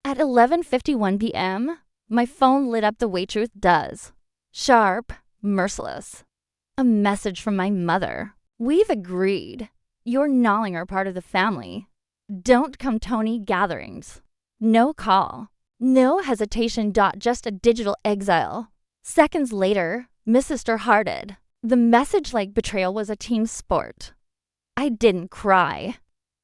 At 11:51 p.m., my phone lit up the way truth does. Sharp, merciless. A message from my mother. We've agreed. You're gnawing are part of the family. Don't come Tony gatherings. No call. No hesitation. Just a digital exile. Seconds later, Miss Sister hearted. The message like betrayal was a team sport. I didn't cry.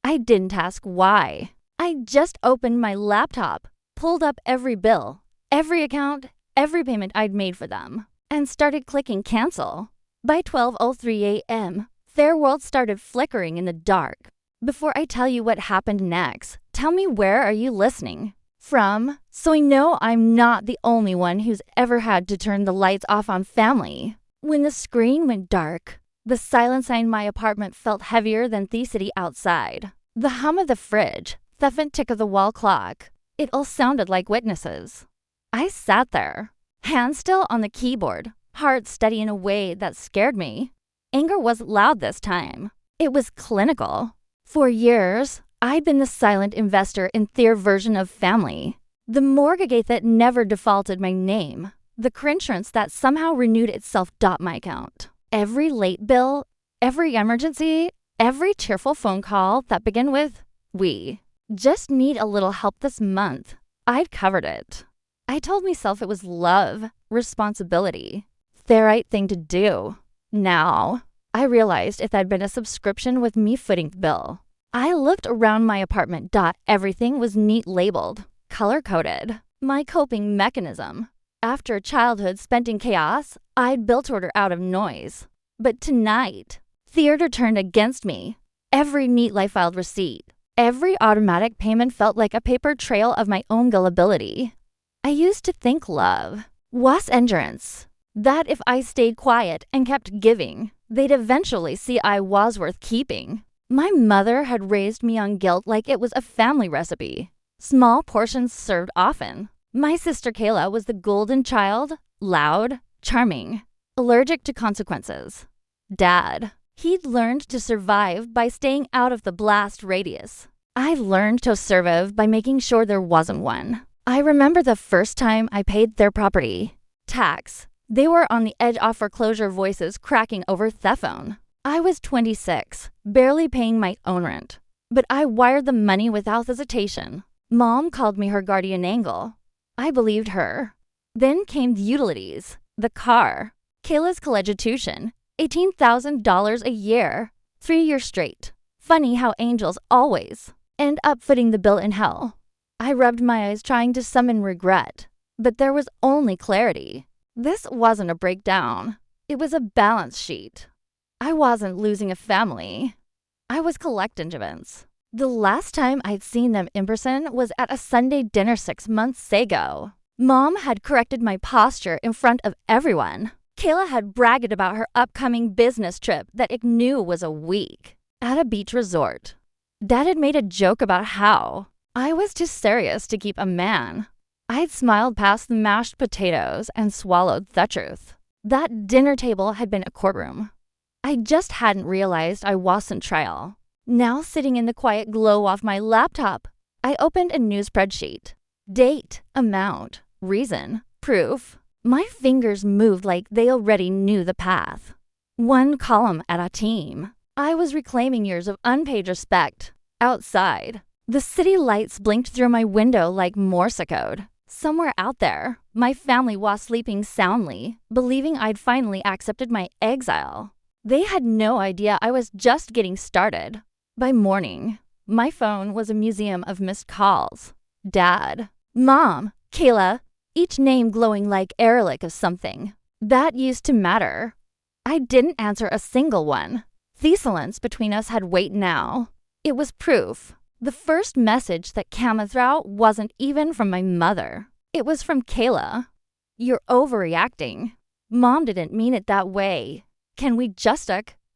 I didn't ask why. I just opened my laptop, pulled up every bill, every account, every payment I'd made for them, and started clicking cancel. By 12:03 a.m., their world started flickering in the dark. Before I tell you what happened next, tell me, where are you listening from, so I know I'm not the only one who's ever had to turn the lights off on family. When the screen went dark, the silence in my apartment felt heavier than the city outside. The hum of the fridge, the faint tick of the wall clock, it all sounded like witnesses. I sat there, hands still on the keyboard, heart steady in a way that scared me. Anger wasn't loud this time. It was clinical. For years, I'd been the silent investor in their version of family. The mortgage that never defaulted my name. The insurance that somehow renewed itself. My account. Every late bill, every emergency, every cheerful phone call that began with, "We just need a little help this month." I'd covered it. I told myself it was love, responsibility, the right thing to do. Now, I realized it had been a subscription with me footing the bill. I looked around my apartment. Everything was neat labeled, color-coded. My coping mechanism. After a childhood spent in chaos, I'd built order out of noise. But tonight, theater turned against me. Every neatly filed receipt, every automatic payment felt like a paper trail of my own gullibility. I used to think love was endurance. That if I stayed quiet and kept giving, they'd eventually see I was worth keeping. My mother had raised me on guilt like it was a family recipe. Small portions served often. My sister Kayla was the golden child, loud, charming, allergic to consequences. Dad, he'd learned to survive by staying out of the blast radius. I learned to survive by making sure there wasn't one. I remember the first time I paid their property tax. They were on the edge of foreclosure, voices cracking over the phone. I was 26, barely paying my own rent, but I wired the money without hesitation. Mom called me her guardian angel. I believed her. Then came the utilities, the car, Kayla's college tuition, $18,000 a year, 3 years straight. Funny how angels always end up footing the bill in hell. I rubbed my eyes trying to summon regret, but there was only clarity. This wasn't a breakdown. It was a balance sheet. I wasn't losing a family. I was collecting events. The last time I'd seen them in person was at a Sunday dinner 6 months ago. Mom had corrected my posture in front of everyone. Kayla had bragged about her upcoming business trip that it knew was a week at a beach resort. Dad had made a joke about how I was too serious to keep a man. I'd smiled past the mashed potatoes and swallowed the truth. That dinner table had been a courtroom. I just hadn't realized I wasn't trial. Now, sitting in the quiet glow of my laptop, I opened a new spreadsheet. Date, amount, reason, proof. My fingers moved like they already knew the path. One column at a time. I was reclaiming years of unpaid respect. Outside, the city lights blinked through my window like Morse code. Somewhere out there, my family was sleeping soundly, believing I'd finally accepted my exile. They had no idea I was just getting started. By morning, my phone was a museum of missed calls. Dad, Mom, Kayla, each name glowing like derelict of something. That used to matter. I didn't answer a single one. The silence between us had weight now. It was proof. The first message that came through wasn't even from my mother. It was from Kayla. "You're overreacting. Mom didn't mean it that way. Can we just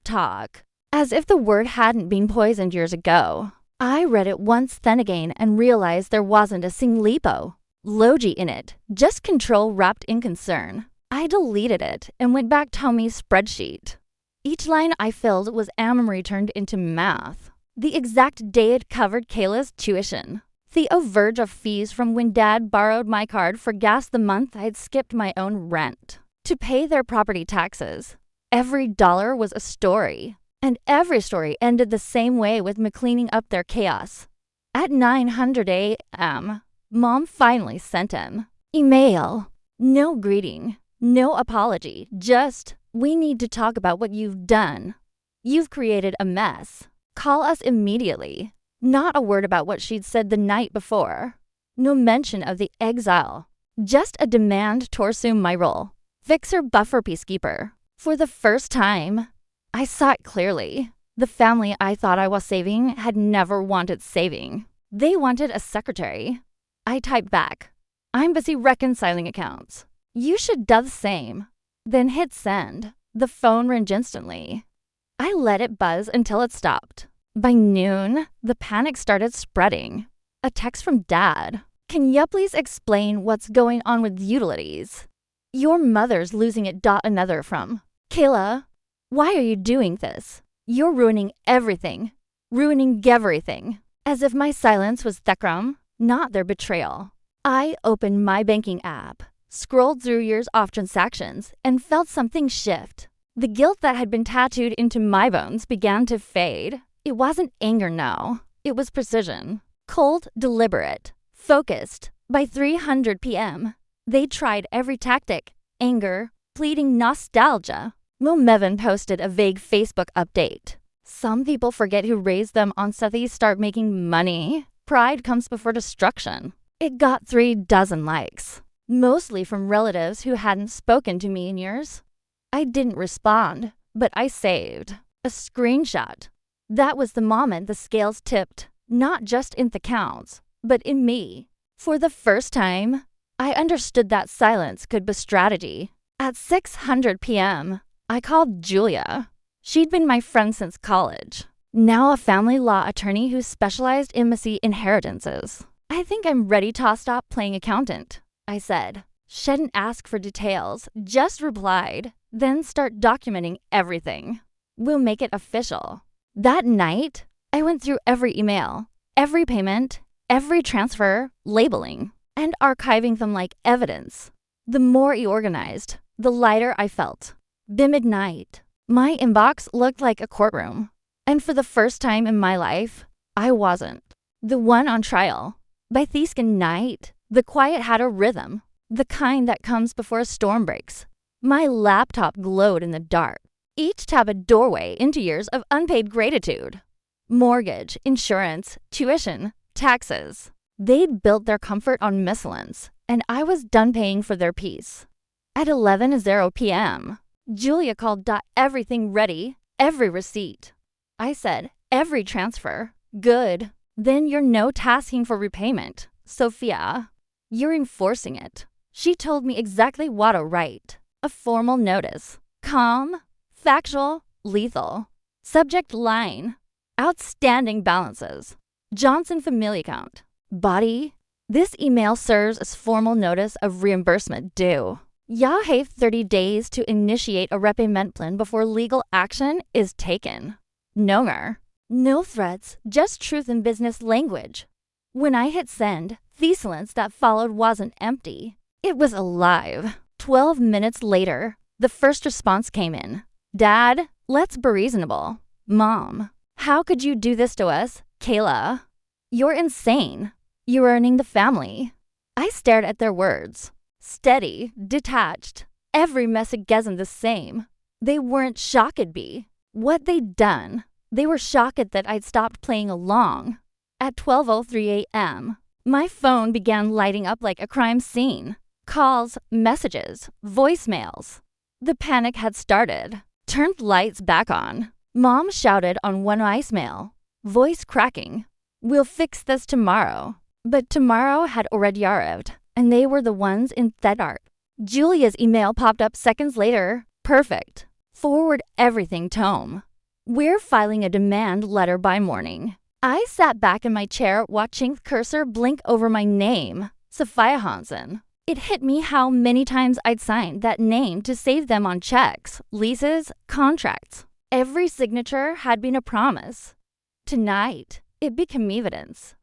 talk?" As if the word hadn't been poisoned years ago. I read it once then again and realized there wasn't a single logi in it, just control wrapped in concern. I deleted it and went back to Tommy's spreadsheet. Each line I filled was memory turned into math. The exact day it covered Kayla's tuition, The verge of fees from when Dad borrowed my card for gas the month I'd skipped my own rent. To pay their property taxes. Every dollar was a story. And every story ended the same way with me cleaning up their chaos. At 9:00 a.m., Mom finally sent him. Email. No greeting. No apology. Just, we need to talk about what you've done. You've created a mess. Call us immediately. Not a word about what she'd said the night before. No mention of the exile. Just a demand to assume my role. Fixer buffer peacekeeper. For the first time, I saw it clearly. The family I thought I was saving had never wanted saving. They wanted a secretary. I typed back, I'm busy reconciling accounts. You should do the same. Then hit send. The phone rang instantly. I let it buzz until it stopped. By noon, the panic started spreading. A text from Dad. Can you please explain what's going on with utilities? Your mother's losing it. Another from Kayla. Why are you doing this? You're ruining everything. Ruining everything. As if my silence was Thekram, not their betrayal. I opened my banking app, scrolled through years of transactions, and felt something shift. The guilt that had been tattooed into my bones began to fade. It wasn't anger now. It was precision. Cold, deliberate, focused. By 3:00 p.m., they tried every tactic. Anger, pleading nostalgia. Mevin posted a vague Facebook update. Some people forget who raised them on Sethis start making money. Pride comes before destruction. It got 36 likes. Mostly from relatives who hadn't spoken to me in years. I didn't respond, but I saved. A screenshot. That was the moment the scales tipped, not just in the counts, but in me. For the first time, I understood that silence could be strategy. At 6:00 p.m., I called Julia. She'd been my friend since college. Now a family law attorney who specialized in messy inheritances. I think I'm ready to stop playing accountant, I said. She didn't ask for details, just replied, then start documenting everything. We'll make it official. That night, I went through every email, every payment, every transfer, labeling, and archiving them like evidence. The more I organized, the lighter I felt. By midnight, my inbox looked like a courtroom. And for the first time in my life, I wasn't the one on trial. By Theskin night, the quiet had a rhythm, the kind that comes before a storm breaks. My laptop glowed in the dark. Each tab a doorway into years of unpaid gratitude. Mortgage, insurance, tuition, taxes. They'd built their comfort on miscellance, and I was done paying for their peace. At 11:00 p.m., Julia called. Everything ready, every receipt. I said, every transfer. Good. Then you're no tasking for repayment, Sofia. You're enforcing it. She told me exactly what to write. A formal notice. Calm, factual, lethal. Subject line. Outstanding balances. Johnson family account. Body. This email serves as formal notice of reimbursement due. You have 30 days to initiate a repayment plan before legal action is taken. No more. No threats, just truth in business language. When I hit send, the silence that followed wasn't empty. It was alive. 12 minutes later, the first response came in. Dad, let's be reasonable. Mom, how could you do this to us? Kayla, you're insane. You're ruining the family. I stared at their words. Steady, detached. Every message wasn't the same. They weren't shocked be. What they'd done. They were shocked that I'd stopped playing along. At 12:03 a.m., my phone began lighting up like a crime scene. Calls, messages, voicemails. The panic had started. Turned lights back on. Mom shouted on one voicemail, voice cracking. We'll fix this tomorrow. But tomorrow had already arrived, and they were the ones in the dark. Julia's email popped up seconds later. Perfect. Forward everything to home. We're filing a demand letter by morning. I sat back in my chair watching the cursor blink over my name, Sofia Johnson. It hit me how many times I'd signed that name to save them on checks, leases, contracts. Every signature had been a promise. Tonight, it became evidence.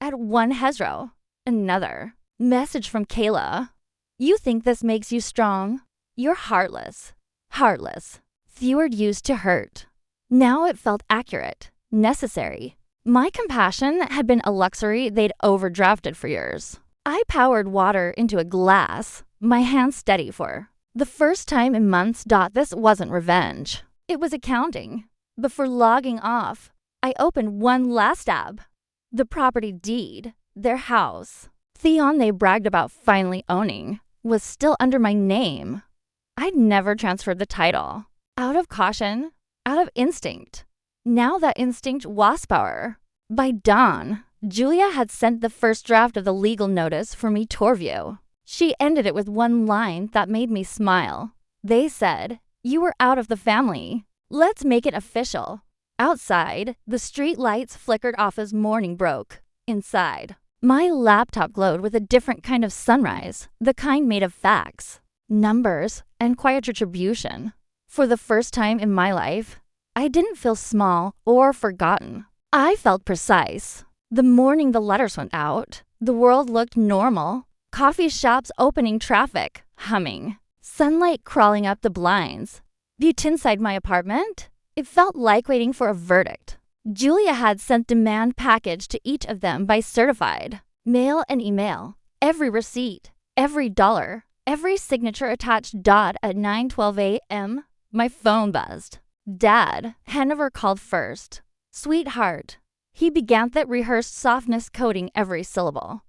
At one Hezro, another. Message from Kayla. You think this makes you strong? You're heartless. Heartless. Few used to hurt. Now it felt accurate, necessary. My compassion had been a luxury they'd overdrafted for years. I poured water into a glass, my hands steady for. The first time in months. This wasn't revenge. It was accounting. Before logging off, I opened one last tab. The property deed, their house. Theon they bragged about finally owning was still under my name. I'd never transferred the title. Out of caution, out of instinct. Now that instinct was power. By dawn, Julia had sent the first draft of the legal notice for me tour view. She ended it with one line that made me smile. They said, "You were out of the family. Let's make it official." Outside, the street lights flickered off as morning broke. Inside, my laptop glowed with a different kind of sunrise, the kind made of facts, numbers, and quiet retribution. For the first time in my life, I didn't feel small or forgotten. I felt precise. The morning the letters went out, the world looked normal. Coffee shops opening, traffic humming, sunlight crawling up the blinds. Viewed inside my apartment, it felt like waiting for a verdict. Julia had sent demand package to each of them by certified. Mail and email, every receipt, every dollar, every signature attached. At 9:12 a.m., my phone buzzed. Dad, Hanover called first. Sweetheart. He began that rehearsed softness coding every syllable.